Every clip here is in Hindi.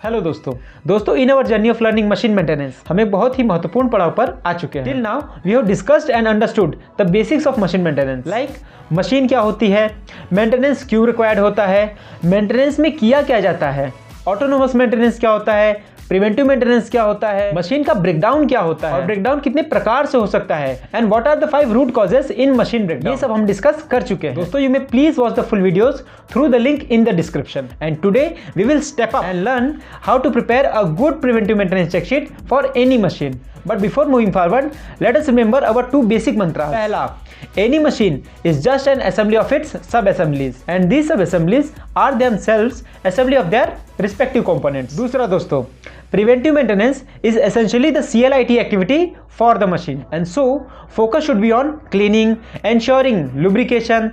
हेलो दोस्तों in our journey of learning machine maintenance हमें बहुत ही महत्वपूर्ण पड़ाव पर आ चुके हैं। Till now we have discussed and understood the basics of machine maintenance, like machine क्या होती है, मेंटेनेंस क्यों रिक्वायर्ड होता है, मेंटेनेंस में किया क्या जाता है, ऑटोनोमस मेंटेनेंस क्या होता है, प्रिवेंटिव मेंटेनेंस क्या होता है, मशीन का ब्रेकडाउन क्या होता है और ब्रेकडाउन कितने प्रकार से हो सकता है, and what are the 5 root causes in machine breakdown. ये सब हम डिस्कस कर चुके हैं। दोस्तों, you may please watch the full videos through the link in the description. And today we will step up and learn how to prepare a good preventive maintenance check sheet for any machine. But before moving forward, let us remember our 2 basic mantras. पहला, any machine is just an assembly of its sub-assemblies, and these sub-assemblies are themselves assembly of their respective components. दूसरा दोस्तों, preventive maintenance is essentially the CLIT activity for the machine, and so focus should be on cleaning, ensuring lubrication,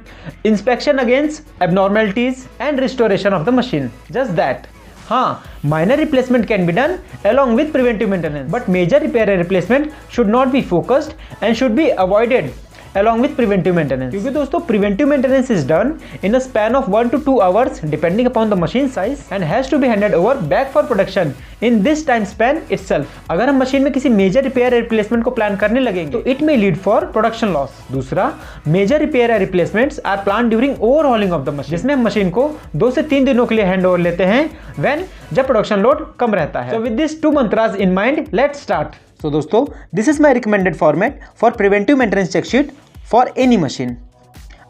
inspection against abnormalities, and restoration of the machine. Just that. हाँ, minor replacement can be done along with preventive maintenance, but major repair and replacement should not be focused and should be avoided along with preventive maintenance. क्योंकि दोस्तों preventive maintenance is done in a span of 1 to 2 hours depending upon the machine size and has to be handed over back for production in this time span itself. अगर हम मशीन में किसी मेजर रिपेयर या रिप्लेसमेंट को प्लान करने लगेंगे तो it may lead for production loss. दूसरा, मेजर रिपेयर या replacements are plan during overhauling of the machine, जिसमें हम मशीन को 2 से 3 दिनों के लिए हैंड ओवर लेते हैं व्हेन जब प्रोडक्शन लोड कम रहता है। So with these 2 mantras in mind, let's start. So दोस्तों, this is my recommended format for preventive maintenance check sheet for any machine.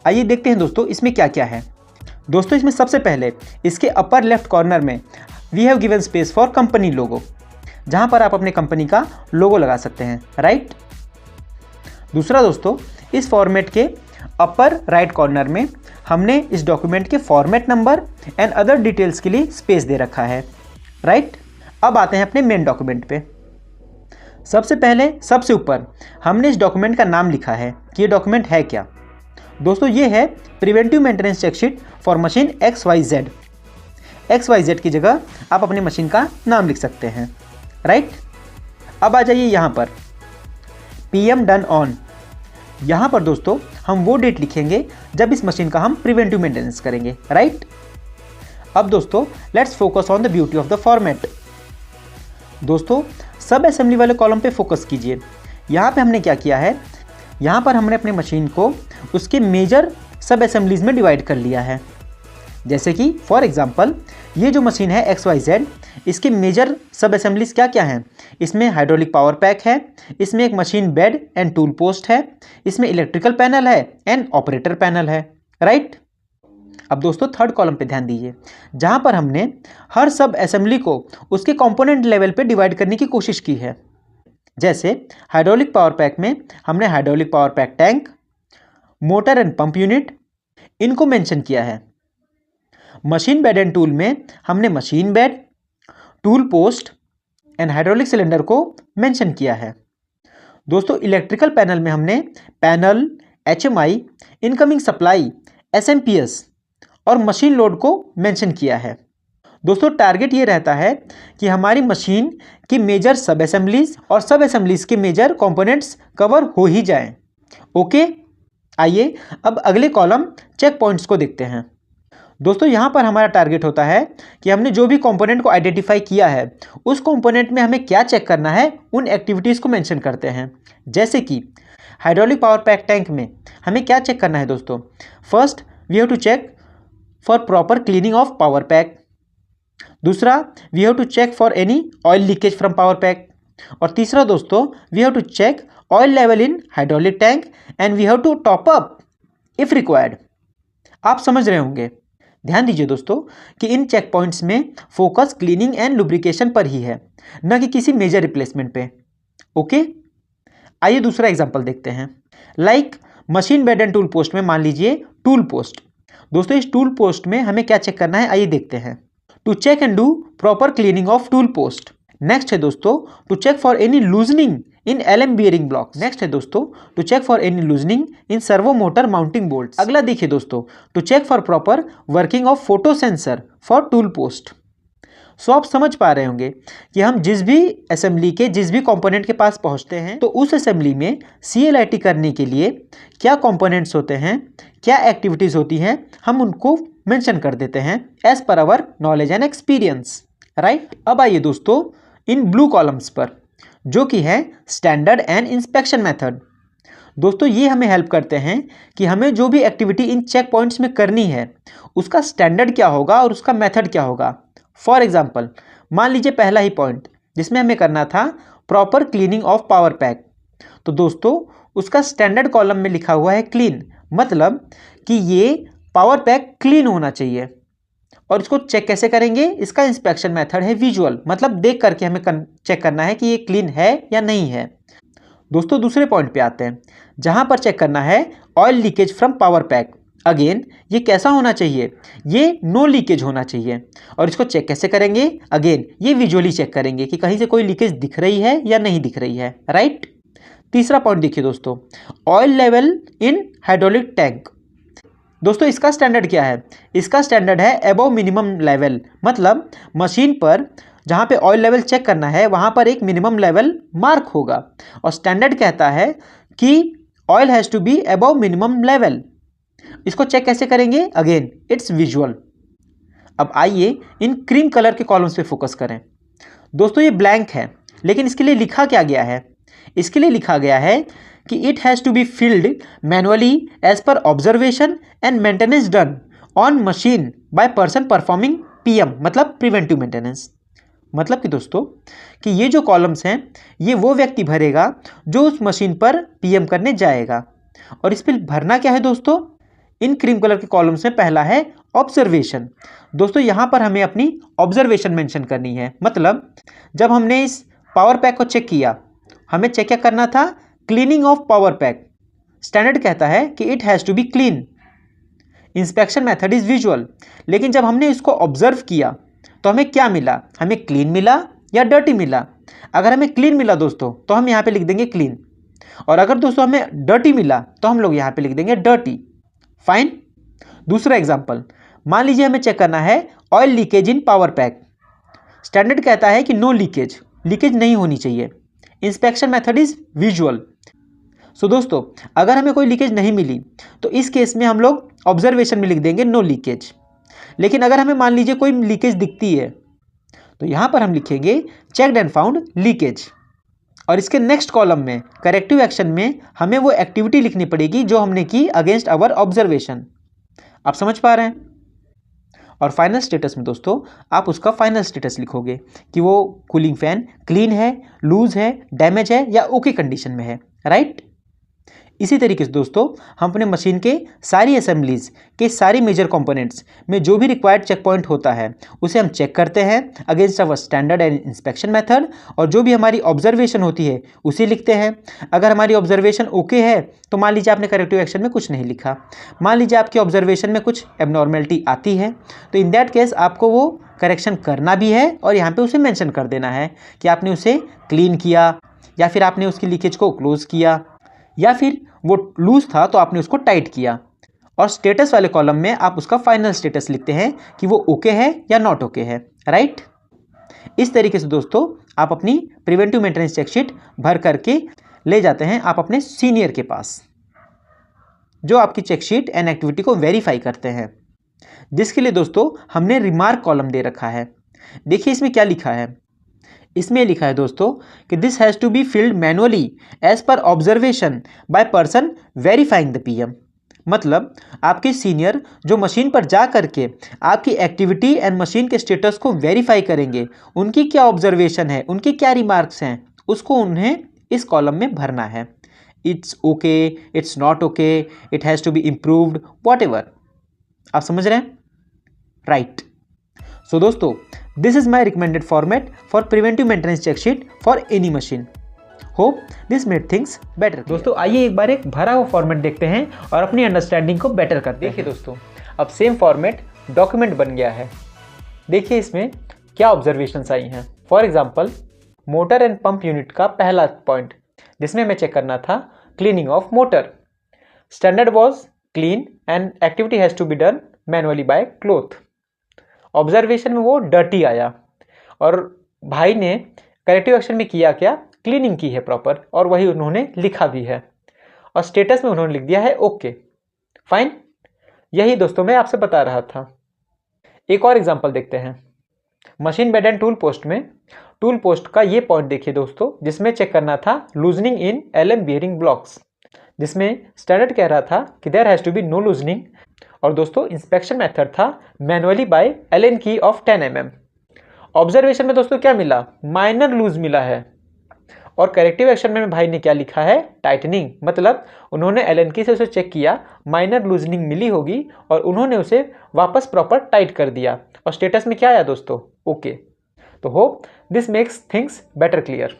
आइए देखते हैं दोस्तों इसमें क्या क्या है। दोस्तों, इसमें सबसे पहले इसके अपर लेफ्ट कॉर्नर में we have given space for company logo, जहां पर आप अपने कंपनी का लोगो लगा सकते हैं, राइट। दूसरा दोस्तों, इस फॉर्मेट के अपर राइट कॉर्नर में हमने इस डॉक्यूमेंट के format number and other details के लिए स्पेस दे रखा है, राइट। अब आते हैं अपने मेन डॉक्यूमेंट पे। सबसे पहले सबसे ऊपर हमने इस डॉक्यूमेंट का नाम लिखा है कि ये डॉक्यूमेंट है क्या। दोस्तों, ये है preventive maintenance check sheet for machine XYZ। XYZ की जगह आप अपने मशीन का नाम लिख सकते हैं, राइट। अब आ जाइए यहाँ पर PM डन ऑन। यहाँ पर दोस्तों हम वो डेट लिखेंगे जब इस मशीन का हम प्रिवेंटिव मेंटेनेंस करेंगे, राइट। अब दोस्तों let's focus on the beauty of the format. दोस्तों, सब असेंबली वाले कॉलम पे फोकस कीजिए। यहाँ पे हमने क्या किया है, यहाँ पर हमने अपने मशीन को उसके मेजर सब असेंबलीज में डिवाइड कर लिया है। जैसे कि फॉर एग्जांपल ये जो मशीन है XYZ, इसके मेजर सब असेंबलीज क्या क्या हैं। इसमें हाइड्रोलिक पावर पैक है, इसमें एक machine bed and tool post है, इसमें इलेक्ट्रिकल पैनल है एंड ऑपरेटर पैनल है, राइट। अब दोस्तों थर्ड कॉलम पे ध्यान दीजिए, जहां पर हमने हर सब असेंबली को उसके कंपोनेंट लेवल पे डिवाइड करने की कोशिश की है। जैसे हाइड्रोलिक पावर पैक में हमने hydraulic power pack tank, motor and pump unit, इनको मेंशन किया है। मशीन बेड एंड टूल में हमने machine bed, tool post and hydraulic cylinder को मेंशन किया है। दोस्तों, इलेक्ट्रिकल पैनल में हमने panel, HMI, incoming supply, SMPS और मशीन लोड को मेंशन किया है। दोस्तों, टारगेट ये रहता है कि हमारी मशीन की मेजर सब असेंबलीज और सब असेंबलीज के मेजर कंपोनेंट्स कवर हो ही जाएं। ओके, आइए अब अगले कॉलम चेक पॉइंट्स को देखते हैं। दोस्तों, यहाँ पर हमारा टारगेट होता है कि हमने जो भी कंपोनेंट को आइडेंटिफाई किया है उस कंपोनेंट में हमें क्या चेक करना है, उन एक्टिविटीज़ को मेंशन करते हैं। जैसे कि हाइड्रोलिक पावर पैक टैंक में हमें क्या चेक करना है दोस्तों। First, we have to check for proper cleaning of power pack. दूसरा, we have to check for any oil leakage from power pack. और तीसरा दोस्तों, we have to check oil level in hydraulic tank and we have to top up if required. आप समझ रहे होंगे। ध्यान दीजिए दोस्तों कि इन चेक पॉइंट्स में फोकस क्लीनिंग एंड लुब्रिकेशन पर ही है, न कि किसी मेजर रिप्लेसमेंट पे। ओके, आइए दूसरा एग्जांपल देखते हैं। Like machine bed and tool post में मान लीजिए टूल पोस्ट। दोस्तों, इस टूल पोस्ट में हमें क्या चेक करना है, आइए देखते हैं। To check and do proper cleaning of tool post. Next है दोस्तों to check for any loosening in LM bearing blocks. Next है दोस्तों to check for any loosening in servo motor mounting bolts. अगला देखिए दोस्तों, to check for proper working of photo sensor for tool post. So आप समझ पा रहे होंगे कि हम जिस भी असेंबली के जिस भी कंपोनेंट के पास पहुंचते हैं तो उस असेंबली में CLIT करने के लिए क्या कंपोनेंट्स होते हैं, क्या एक्टिविटीज़ होती हैं, हम उनको मेंशन कर देते हैं as per our knowledge and experience. Right. अब आइए दोस्तों इन ब्लू कॉलम्स पर, जो कि है स्टैंडर्ड एंड इंस्पेक्शन मेथड। दोस्तों ये हमें हेल्प करते हैं कि हमें जो भी एक्टिविटी इन चेक पॉइंट्स में करनी है उसका स्टैंडर्ड क्या होगा और उसका मेथड क्या होगा। फॉर एग्जांपल, मान लीजिए पहला ही पॉइंट जिसमें हमें करना था proper cleaning of power pack, तो दोस्तों उसका स्टैंडर्ड कॉलम में लिखा हुआ है क्लीन, मतलब कि ये पावर पैक क्लीन होना चाहिए। और इसको चेक कैसे करेंगे, इसका इंस्पेक्शन मेथड है विजुअल, मतलब देख करके हमें चेक करना है कि ये क्लीन है या नहीं है। दोस्तों दूसरे पॉइंट पे आते हैं जहां पर चेक करना है oil leakage from power pack. Again ये कैसा होना चाहिए, ये नो लीकेज होना चाहिए। और इसको चेक कैसे करेंगे, अगेन ये विजुअली चेक करेंगे कि कहीं से कोई लीकेज दिख रही है या नहीं दिख रही है, राइट। तीसरा पॉइंट देखिए दोस्तों, oil level in hydraulic tank. दोस्तों इसका स्टैंडर्ड क्या है, इसका स्टैंडर्ड है अबव मिनिमम लेवल, मतलब मशीन पर जहाँ पे ऑयल लेवल चेक करना है वहाँ पर एक मिनिमम लेवल मार्क होगा और स्टैंडर्ड कहता है कि oil has to be above minimum level. इसको चेक कैसे करेंगे, अगेन इट्स विजुअल। अब आइए इन क्रीम कलर के कॉलम्स पे फोकस करें। दोस्तों ये ब्लैंक है, लेकिन इसके लिए लिखा क्या गया है, इसके लिए लिखा गया है कि it has to be filled manually as per observation and maintenance done on machine by person performing PM, मतलब प्रिवेंटिव मेंटेनेंस। मतलब कि दोस्तों कि ये जो कॉलम्स हैं ये वो व्यक्ति भरेगा जो उस मशीन पर पीएम करने जाएगा। और इस पर भरना क्या है दोस्तों, इन क्रीम कलर के कॉलम्स में पहला है ऑब्जर्वेशन। दोस्तों यहाँ पर हमें अपनी ऑब्जर्वेशन मेंशन करनी है, मतलब जब हमने इस पावर पैक को चेक किया हमें चेक क्या करना था, cleaning of power pack. Standard कहता है कि it has to be clean. Inspection method is visual, लेकिन जब हमने इसको ऑब्जर्व किया तो हमें क्या मिला, हमें क्लीन मिला या डर्टी मिला। अगर हमें क्लीन मिला दोस्तों तो हम यहाँ पे लिख देंगे क्लीन, और अगर दोस्तों हमें डर्टी मिला तो हम लोग यहाँ पे लिख देंगे डर्टी। फाइन। दूसरा एग्जांपल, मान लीजिए हमें चेक करना है oil leakage in power pack. Standard कहता है कि नो लीकेज, लीकेज नहीं होनी चाहिए। Inspection method is visual. So दोस्तों अगर हमें कोई लीकेज नहीं मिली तो इस केस में हम लोग ऑब्जर्वेशन में लिख देंगे नो लीकेज। लेकिन अगर हमें मान लीजिए कोई लीकेज दिखती है तो यहाँ पर हम लिखेंगे चेक्ड एंड फाउंड लीकेज। और इसके नेक्स्ट कॉलम में करेक्टिव एक्शन में हमें वो एक्टिविटी लिखनी पड़ेगी जो हमने की अगेंस्ट आवर ऑब्जर्वेशन। आप समझ पा रहे हैं। और फाइनल स्टेटस में दोस्तों आप उसका फाइनल स्टेटस लिखोगे कि वो कूलिंग फैन क्लीन है, लूज है, डैमेज है या ओके कंडीशन में है, राइट। इसी तरीके से दोस्तों हम अपने मशीन के सारी असेंबलीज के सारी मेजर कंपोनेंट्स में जो भी रिक्वायर्ड चेक पॉइंट होता है उसे हम चेक करते हैं against our standard and inspection method, और जो भी हमारी ऑब्जर्वेशन होती है उसे लिखते हैं। अगर हमारी ऑब्जर्वेशन ओके है तो मान लीजिए आपने करेक्टिव एक्शन में कुछ नहीं लिखा, मान लीजिए आपकी ऑब्जर्वेशन में कुछ एबनॉर्मेलिटी आती है तो इन दैट केस आपको वो करेक्शन करना भी है और यहाँ पर उसे मैंशन कर देना है कि आपने उसे क्लीन किया या फिर आपने उसकी लीकेज को क्लोज किया या फिर वो लूज था तो आपने उसको टाइट किया। और स्टेटस वाले कॉलम में आप उसका फाइनल स्टेटस लिखते हैं कि वो ओके है या नॉट ओके है, राइट। इस तरीके से दोस्तों आप अपनी प्रिवेंटिव मेंटेनेंस चेकशीट भर करके ले जाते हैं आप अपने सीनियर के पास, जो आपकी चेकशीट एंड एक्टिविटी को वेरीफाई करते हैं, जिसके लिए दोस्तों हमने रिमार्क कॉलम दे रखा है। देखिए इसमें क्या लिखा है, इसमें लिखा है दोस्तों कि this has to be filled manually as per observation by person verifying the PM. मतलब आपके सीनियर जो मशीन पर जा करके आपकी एक्टिविटी एंड मशीन के स्टेटस को वेरीफाई करेंगे, उनकी क्या ऑब्जर्वेशन है, उनके क्या रिमार्क्स हैं, उसको उन्हें इस कॉलम में भरना है। It's okay, it's not okay, it has to be improved, whatever. आप समझ रहे हैं, राइट। सो दोस्तों this is my recommended format for preventive maintenance check sheet for any machine. Hope this made things better. दोस्तों आइए एक बार एक भरा हुआ फॉर्मेट देखते हैं और अपनी अंडरस्टैंडिंग को बेटर करते हैं। देखिए दोस्तों अब सेम फॉर्मेट डॉक्यूमेंट बन गया है। देखिए इसमें क्या ऑब्जर्वेशंस आई हैं। For example motor and pump unit का पहला पॉइंट जिसमें हमें चेक करना था cleaning of motor. Standard was clean and activity has to be done manually by cloth. Observation में वो डर्टी आया और भाई ने करेक्टिव एक्शन में किया क्या, क्लीनिंग की है प्रॉपर, और वही उन्होंने लिखा भी है और स्टेटस में उन्होंने लिख दिया है ओके, फाइन। यही दोस्तों मैं आपसे बता रहा था। एक और एग्जांपल देखते हैं। Machine bed and tool post में टूल पोस्ट का ये पॉइंट देखिए दोस्तों, जिसमें चेक करना था loosening in LM bearing blocks, जिसमें स्टैंडर्ड कह रहा था कि there has to be no loosening. और दोस्तों इंस्पेक्शन मेथड था manually by Allen key of 10 mm। Observation में दोस्तों क्या मिला, माइनर लूज मिला है। और करेक्टिव एक्शन में भाई ने क्या लिखा है, टाइटनिंग, मतलब उन्होंने एलन की से उसे चेक किया, माइनर लूजनिंग मिली होगी और उन्होंने उसे वापस प्रॉपर टाइट कर दिया और स्टेटस में क्या आया दोस्तों, ओके। तो hope this makes things better clear.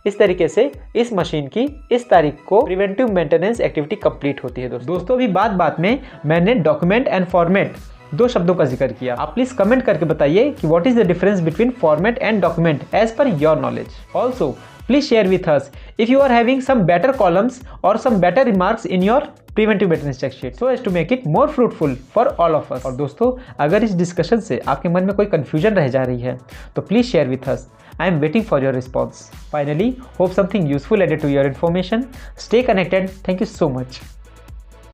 इस तरीके से इस मशीन की इस तारीख को प्रिवेंटिव मेंटेनेंस एक्टिविटी कंप्लीट होती है दोस्तों। अभी बात बात में मैंने डॉक्यूमेंट एंड फॉर्मेट दो शब्दों का जिक्र किया। आप प्लीज कमेंट करके बताइए कि what is the difference between format and document as per your knowledge. Also please share with us if you are having some better columns or some better remarks in your preventive maintenance check sheet so as to make it more fruitful for all of us। और दोस्तों अगर इस डिस्कशन से आपके मन में कोई कंफ्यूजन रह जा रही है तो please share with us. I am waiting for your response. Finally, hope something useful added to your information. Stay connected. Thank you so much.